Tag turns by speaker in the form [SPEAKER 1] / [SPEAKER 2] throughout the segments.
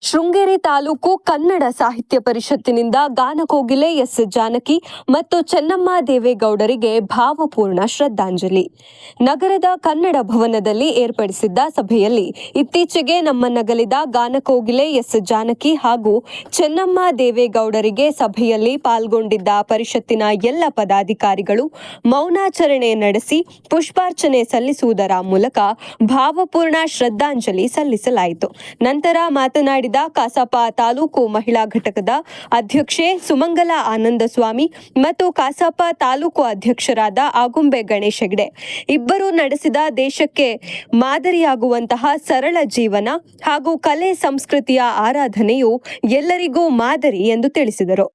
[SPEAKER 1] ಶೃಂಗೇರಿ ತಾಲೂಕು ಕನ್ನಡ ಸಾಹಿತ್ಯ ಪರಿಷತ್ತಿನಿಂದ ಗಾನಕೋಗಿಲೆ ಎಸ್ ಜಾನಕಿ ಮತ್ತು ಚೆನ್ನಮ್ಮ ದೇವೇಗೌಡರಿಗೆ ಭಾವಪೂರ್ಣ ಶ್ರದ್ಧಾಂಜಲಿ. ನಗರದ ಕನ್ನಡ ಭವನದಲ್ಲಿ ಏರ್ಪಡಿಸಿದ್ದ ಸಭೆಯಲ್ಲಿ ಇತ್ತೀಚೆಗೆ ನಮ್ಮನ್ನಗಲಿದ ಗಾನಕೋಗಿಲೆ ಎಸ್ ಜಾನಕಿ ಹಾಗೂ ಚೆನ್ನಮ್ಮ ದೇವೇಗೌಡರಿಗೆ ಸಭೆಯಲ್ಲಿ ಪಾಲ್ಗೊಂಡಿದ್ದ ಪರಿಷತ್ತಿನ ಎಲ್ಲ ಪದಾಧಿಕಾರಿಗಳು ಮೌನಾಚರಣೆ ನಡೆಸಿ ಪುಷ್ಪಾರ್ಚನೆ ಸಲ್ಲಿಸುವುದರ ಮೂಲಕ ಭಾವಪೂರ್ಣ ಶ್ರದ್ಧಾಂಜಲಿ ಸಲ್ಲಿಸಲಾಯಿತು. ನಂತರ ಮಾತನಾಡಿದ ಕಸಾಪ ತಾಲೂಕು ಮಹಿಳಾ ಘಟಕದ ಅಧ್ಯಕ್ಷೆ ಸುಮಂಗಲ ಆನಂದಸ್ವಾಮಿ ಮತ್ತು ಕಸಾಪ ತಾಲೂಕು ಅಧ್ಯಕ್ಷರಾದ ಆಗುಂಬೆ ಗಣೇಶ್ ಹೆಗ್ಡೆ ಇಬ್ಬರು ನಡೆಸಿದ ದೇಶಕ್ಕೆ ಮಾದರಿಯಾಗುವಂತಹ ಸರಳ ಜೀವನ ಹಾಗೂ ಕಲೆ ಸಂಸ್ಕೃತಿಯ ಆರಾಧನೆಯು ಎಲ್ಲರಿಗೂ ಮಾದರಿ ಎಂದು ತಿಳಿಸಿದರು.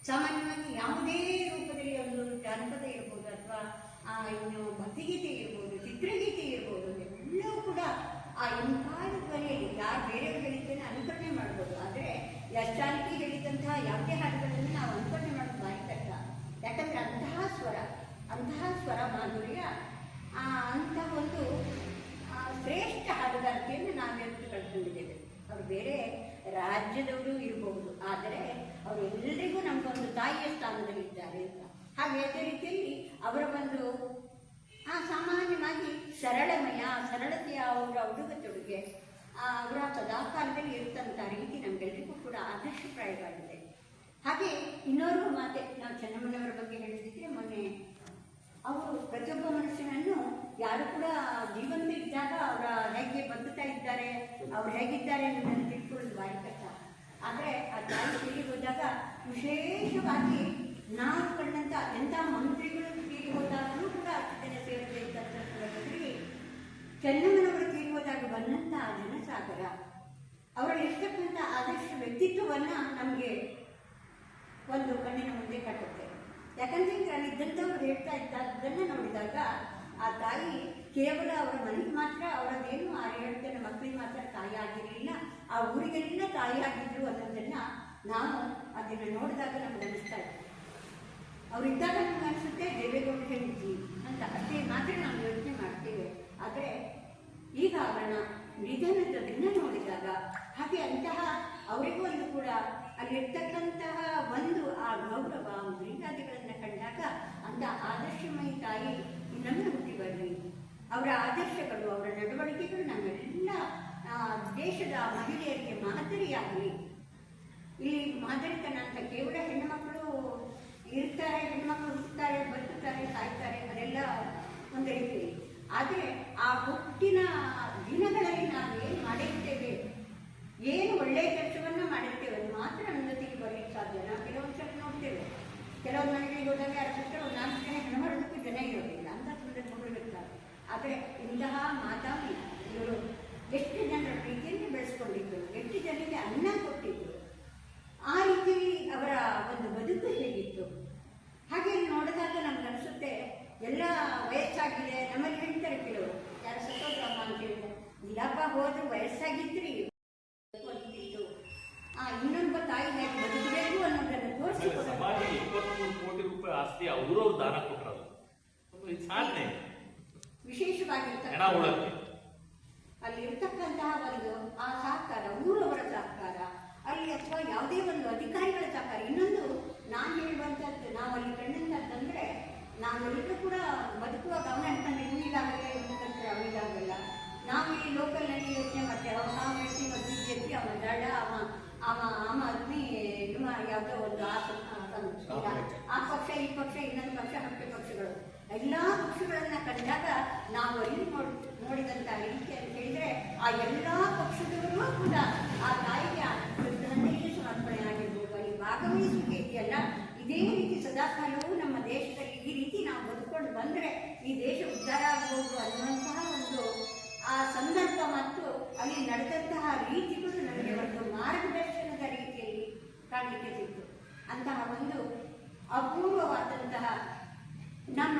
[SPEAKER 2] ಸಾಮಾನ್ಯವಾಗಿ ಯಾವುದೇ ರೂಪದಲ್ಲಿ ಒಂದು ಜಾನಪದ ಇರ್ಬೋದು ಅಥವಾ ಇನ್ನು ಭಕ್ತಿಗೀತೆ ಇರ್ಬೋದು, ಚಿತ್ರಗೀತೆ ಇರ್ಬೋದು, ಎಲ್ಲವೂ ಕೂಡ ಆ ಇಂಪಾದ ಧ್ವನಿಯಲ್ಲಿ ಯಾರು ಬೇರೆಯವರು ಹೇಳಿದ್ದನ್ನು ಅನುಕರಣೆ ಮಾಡ್ಬೋದು. ಆದರೆ ಎಸ್ ಜಾನಕಿ ಹೇಳಿದಂತಹ ಯಾವುದೇ ಹಾಡುಗಳನ್ನು ನಾವು ಅನುಕರಣೆ ಮಾಡೋದು ಬಾರಿ ಕಷ್ಟ. ಯಾಕಂದರೆ ಅಂತಹ ಸ್ವರ ಮಾಧುರ್ಯ, ಅಂತಹ ಒಂದು ಶ್ರೇಷ್ಠ ಹಾಡುಗಾರಿಕೆಯನ್ನು ನಾವೆಲ್ಲರೂ ಕಳ್ಕೊಂಡಿದ್ದೇವೆ. ಅವರು ಬೇರೆ ರಾಜ್ಯದವರು ಇರಬಹುದು, ಆದರೆ ಅವರೆಲ್ಲರಿಗೂ ನಮಗೊಂದು ತಾಯಿಯ ಸ್ಥಾನದಲ್ಲಿದ್ದಾರೆ ಅಂತ. ಹಾಗೆ ಅದೇ ರೀತಿಯಲ್ಲಿ ಅವರ ಒಂದು ಸಾಮಾನ್ಯವಾಗಿ ಸರಳತೆಯ ಅವರ ಉಡುಗೆ ತೊಡುಗೆ, ಅವರ ಸದಾಕಾಲದಲ್ಲಿ ಇರುತ್ತಂಥ ರೀತಿ ನಮಗೆಲ್ಲರಿಗೂ ಕೂಡ ಆದರ್ಶಪ್ರಾಯವಾಗಿದೆ. ಹಾಗೆ ಇನ್ನೋರ್ವ ಮಾತೆ, ನಾವು ಚೆನ್ನಮ್ಮನವರ ಬಗ್ಗೆ ಹೇಳಿದ್ರೆ, ಮೊನ್ನೆ ಅವರು ಪ್ರತಿಯೊಬ್ಬ ಮನುಷ್ಯನನ್ನು ಯಾರು ಕೂಡ ಜೀವನದಲ್ಲಿ ಇದ್ದಾಗ ಅವರ ಹೇಗೆ ಬದುಕ್ತಾ ಇದ್ದಾರೆ, ಅವ್ರು ಹೇಗಿದ್ದಾರೆ ಅನ್ನೋದನ್ನು ತಿಳ್ಕೊಳ್ಳೋದು ಬಾರಿ ಕಷ್ಟ. ಆದರೆ ಆ ತಾಯಿ ತೀರಿ ಹೋದಾಗ ವಿಶೇಷವಾಗಿ ನಾವು ಕಂಡಂಥ ಎಂಥ ಮಂತ್ರಿಗಳು ತೀರಿ ಹೋದಾಗಲೂ ಕೂಡ ಅಷ್ಟು ಜನ ಸೇರಿದೆ ಇದ್ದಂಥದ್ರಲ್ಲಿ ಚೆನ್ನಮ್ಮನವರು ತೀರಿ ಹೋದಾಗ ಬಂದಂಥ ಜನಸಾಗರ, ಅವರಲ್ಲಿ ಇರ್ತಕ್ಕಂಥ ಆದರ್ಶ ವ್ಯಕ್ತಿತ್ವವನ್ನು ನಮಗೆ ಒಂದು ಕಣ್ಣಿನ ಮುಂದೆ ಕಟ್ಟುತ್ತೆ. ಯಾಕಂದರೆ ಅಲ್ಲಿದ್ದಂಥವ್ರು ಹೇಳ್ತಾ ಇದ್ದದ್ದನ್ನು ನೋಡಿದಾಗ ಆ ತಾಯಿ ಕೇವಲ ಅವರ ಮನೆಗೆ ಮಾತ್ರ ಅವರದೇನು 6-7 ಜನ ಮಕ್ಕಳಿಗೆ ಮಾತ್ರ ತಾಯಿ ಆಗಿರಲಿಲ್ಲ, ಆ ಊರಿಗೆಲ್ಲ ತಾಯಿ ಆಗಿದ್ರು ಅನ್ನೋದನ್ನು ನಾವು ಅದನ್ನು ನೋಡಿದಾಗ ನಮ್ಗೆ ಅನಿಸ್ತಾ ಇತ್ತು. ಅವರಿದ್ದಾಗ ನಮ್ಗೆ ಅನಿಸುತ್ತೆ ದೇವೇಗೌಡ ಹೇಳಿದ್ವಿ ಅಂತ, ಅಷ್ಟೇ ಮಾತ್ರ ನಾವು ಯೋಚನೆ ಮಾಡ್ತೇವೆ. ಆದರೆ ಈಗ ಅವರ ನಿಧನದ ದಿನ ನೋಡಿದಾಗ, ಹಾಗೆ ಅಂತಹ ಅವರಿಗೂ ಒಂದು ಕೂಡ ಅಲ್ಲಿರ್ತಕ್ಕಂತಹ ಒಂದು ಆ ಗೌರವ ಮರ್ಯಾದೆಗಳನ್ನು ಕಂಡಾಗ ಅಂತ ಆದರ್ಶಮಯಿ ತಾಯಿ ನಮ್ಮ ಹುಟ್ಟಿ ಬರಲಿ, ಅವರ ಆದರ್ಶಗಳು, ಅವರ ನಡವಳಿಕೆಗಳು ನಮ್ಮೆಲ್ಲ ದೇಶದ ಮಹಿಳೆಯರಿಗೆ ಮಾದರಿಯಾಗಲಿ. ಇಲ್ಲಿ ಮಾದರಿತನ ಅಂತ ಕೇವಲ ಹೆಣ್ಣುಮಕ್ಕಳು ಇರ್ತಾರೆ, ಹೆಣ್ಣುಮಕ್ಕಳು ಹುಟ್ಟುತ್ತಾರೆ, ಬದುಕುತ್ತಾರೆ, ಸಾಯ್ತಾರೆ, ಅದೆಲ್ಲ ಒಂದು ರೀತಿ. ಆದರೆ ಆ ಹುಟ್ಟಿನ ದಿನಗಳಲ್ಲಿ ನಾವು ಏನು ಮಾಡಿರ್ತೇವೆ, ಏನು ಒಳ್ಳೆಯ ಕೆಲಸವನ್ನು ಮಾಡಿರ್ತೇವೆ, ಅದು ಮಾತ್ರ ನಮ್ಮ ಜೊತೆಗೆ ಬರಲಿಕ್ಕೆ ಸಾಧ್ಯ. ನಾವು ಕೆಲವೊಂದು ಸಲ ನೋಡ್ತೇವೆ, ಕೆಲವೊಂದು ಮನೆಗಳಿಗೆ ಹೋದಾಗ ಯಾರು ಬಿಟ್ಟರೆ ಒಂದು 4 ಜನ ಹೆಣ್ಣುಮರದಕ್ಕೂ ಜನ ಇರೋದಿಲ್ಲ ಅಂತ ಸಂದರ್ಭಗಳು ಇರ್ತಾರೆ. ಆದರೆ ಇಂತಹ ಮಾತಾಡಿ ಇವರು ಎಷ್ಟು ಜನರ ಪ್ರೀತಿಯನ್ನು ಬೆಳೆಸ್ಕೊಂಡಿದ್ರು, ಎಷ್ಟು ಜನರಿಗೆ ಅನ್ನ ಕೊಟ್ಟಿದ್ರು, ಆ ರೀತಿಯಲ್ಲಿ ಅವರ ಒಂದು ಬದುಕು ಹೇಗಿತ್ತು. ಹಾಗೆ ನೋಡಿದಾಗ ನಮ್ಗೆ ಅನಿಸುತ್ತೆ, ಎಲ್ಲ ವಯಸ್ಸಾಗಿದೆ, ನಮ್ಮಲ್ಲಿ ಹೇಳ್ತಾರೆ ಕೆಲವರು, ಯಾರು ಸತ್ತೋದ್ರಮ್ಮ ಅಂತ ಹೇಳಿದ್ರೆ, ಇಲ್ಲಪ್ಪ ಹೋದ್ರು ವಯಸ್ಸಾಗಿದ್ರಿ ಅಂತಿತ್ತು. ಇನ್ನೊಬ್ಬ ತಾಯಿ ಹೇಗೆ ಬದುಕಬೇಕು ಅನ್ನೋದನ್ನು ತೋರಿಸಿಕೊಡೋದು.
[SPEAKER 3] 23 ಕೋಟಿ ರೂಪಾಯಿ ಆಸ್ತಿ ಅವರು ದಾನ ಕೊಟ್ಟರು, ವಿಶೇಷವಾಗಿರ್ತಕ್ಕಂಥ ಅಲ್ಲಿ ಇರ್ತಕ್ಕಂತಹ ಒಂದು ಆ ಸಹಕಾರ, ಊರವರ ಸಹಕಾರ, ಅಲ್ಲಿ ಅಥವಾ ಯಾವುದೇ ಒಂದು ಅಧಿಕಾರಿಗಳ ಸಹಕಾರ. ಇನ್ನೊಂದು ನಾನು ಹೇಳುವಂಥದ್ದು, ನಾವು ಅಲ್ಲಿ ಕಂಡಂಥದ್ದಂದರೆ, ನಾವೆಲ್ಲರೂ ಕೂಡ ಬದುಕುವಾಗ ಅವನ ಅನ್ಕೊಂಡು ಇವನಿಗಾಗಲ್ಲ, ಇವನಿಗಂದ್ರೆ ಅವನಿಗಾಗಲ್ಲ. ನಾವು ಈ ಲೋಕಲ್ನಲ್ಲಿ ಯೋಚನೆ ಮಾಡ್ತೇವೆ, ಅವ ಕಾಂಗ್ರೆಸ್, ಇವತ್ತು ಬಿಜೆಪಿ, ಅವ ದಳ, ಆಮ್ ಆದ್ಮಿ, ಯಾವುದೋ ಒಂದು ಆ ಪಕ್ಷ, ಈ ಪಕ್ಷ, ಇನ್ನೊಂದು ಪಕ್ಷ, ಹತ್ತು ಪಕ್ಷಗಳು, ಎಲ್ಲ ಪಕ್ಷಗಳನ್ನು ಕಂಡಾಗ ನಾವು ಅಲ್ಲಿ ನೋಡಿದಂಥ ರೀತಿ ಅಂತ ಹೇಳಿದರೆ, ಆ ಎಲ್ಲ ಪಕ್ಷದವರು ಕೂಡ ಆ ತಾಯಿಗೆ ಶ್ರದ್ಧಾಂಜಲಿ ಸಮರ್ಪಣೆ ಆಗಿರ್ಬೋದು, ಅಲ್ಲಿ ಭಾಗವಹಿಸುವಿಕೆ ಇದೆಯಲ್ಲ, ಇದೇ ರೀತಿ ಸದಾಕಾಲವೂ ನಮ್ಮ ದೇಶದಲ್ಲಿ ಈ ರೀತಿ ನಾವು ಬದುಕೊಂಡು ಬಂದರೆ ಈ ದೇಶ ಉದ್ಧಾರ ಆಗ್ಬೋದು ಅನ್ನುವಂತಹ ಒಂದು ಆ ಸಂದರ್ಭ ಮತ್ತು ಅಲ್ಲಿ ನಡೆದಂತಹ ರೀತಿಗಳು ನಮಗೆ ಒಂದು ಮಾರ್ಗದರ್ಶನದ ರೀತಿಯಲ್ಲಿ ಕಾಣಲಿಕ್ಕೆ ಸಿಕ್ತು. ಅಂತಹ ಒಂದು ಅಪೂರ್ವವಾದಂತಹ ನಮ್ಮ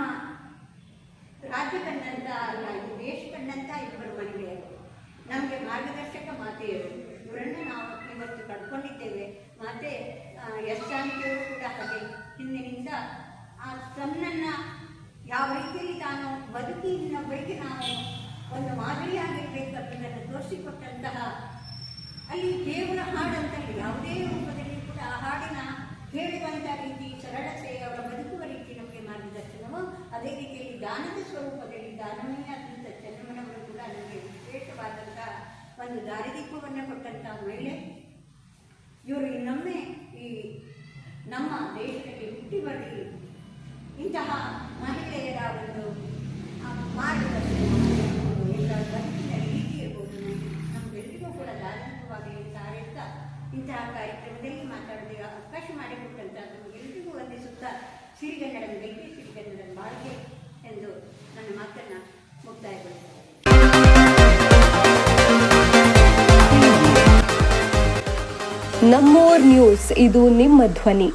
[SPEAKER 3] ರಾಜ್ಯ ಕಂಡಂಥ ಅಲ್ಲ, ಇದು ದೇಶ ಕಂಡಂಥ ಇಬ್ಬರು ಮಹಿಳೆಯರು, ನಮಗೆ ಮಾರ್ಗದರ್ಶಕ ಮಾತೆಯರು. ಇವರನ್ನು ನಾವು ಇವತ್ತು ಕಳ್ಕೊಂಡಿದ್ದೇವೆ. ಮತ್ತು ಎಸ್ ಜಾನಕಿಯವರು ಕೂಡ ಹಾಗೆ ಹಿಂದಿನಿಂದ
[SPEAKER 2] ತನ್ನನ್ನು ಯಾವ ರೀತಿಯಲ್ಲಿ ತಾನು ಬದುಕಿ ಇನ್ನೊಬ್ಬರಿಗೆ ನಾವು ಒಂದು ಮಾದರಿಯಾಗಿರ್ಬೇಕು ಅನ್ನೋದನ್ನು ತೋರಿಸಿಕೊಟ್ಟಂತಹ, ಅಲ್ಲಿ ಕೇವಲ ಹಾಡಂತಲ್ಲಿ ಯಾವುದೇ ರೂಪದಲ್ಲಿ ಕೂಡ ಆ ಹಾಡಿನ ಹೇಳುವಂಥ ರೀತಿ, ಸರಳತೆ, ಅವರ ಬದುಕುವ ರೀತಿ ನಮಗೆ ಮಾರ್ಗದರ್ಶನವೋ, ಅದೇ ರೀತಿಯಲ್ಲಿ ಗಾನದ ಸ್ವರೂಪದಲ್ಲಿ ಗಾನಮಯ ಆದಂಥ ಚೆನ್ನಮ್ಮನವರು ಕೂಡ ನಮಗೆ ವಿಶೇಷವಾದಂಥ ಒಂದು ದಾರಿದೀಪವನ್ನು ಕೊಟ್ಟಂಥ ಮಹಿಳೆ. ಇವರು ಇನ್ನೊಮ್ಮೆ ಈ ನಮ್ಮ ದೇಶದಲ್ಲಿ ಹುಟ್ಟಿ ಬರಲಿ, ಇಂತಹ ಮಹಿಳೆಯರ ಒಂದು ಮಾರ್ಗದರ್ಶನ ಎಲ್ಲ ಬದುಕಿನ ರೀತಿ ಇರ್ಬೋದು ನಮಗೆಲ್ಲರಿಗೂ ಕೂಡ ದಾರಿದೀಪವಾಗಿ ಇರ್ತಾರೆ ಅಂತ ಇಂತಹ ಕಾರ್ಯಕ್ರಮದಲ್ಲಿ ಮಾತಾಡೋದೇ ಅವಕಾಶ ಮಾಡಿಕೊಟ್ಟಂತ ನಮಗೆಲ್ಲರಿಗೂ ವಂದಿಸುತ್ತಾ ಸಿರಿಗನ್ನಡದ ಬೆಂಕಿ, ಸಿರಿಗನ್ನಡದ ಬಾಳ್ಗೆ ಎಂದು ನನ್ನ ಮಾತನ್ನು ಮುಕ್ತಾಯಗೊಳಿಸುತ್ತೇನೆ.
[SPEAKER 1] ನಮ್ಮೋರ್ ನ್ಯೂಸ್, ಇದು ನಿಮ್ಮ ಧ್ವನಿ.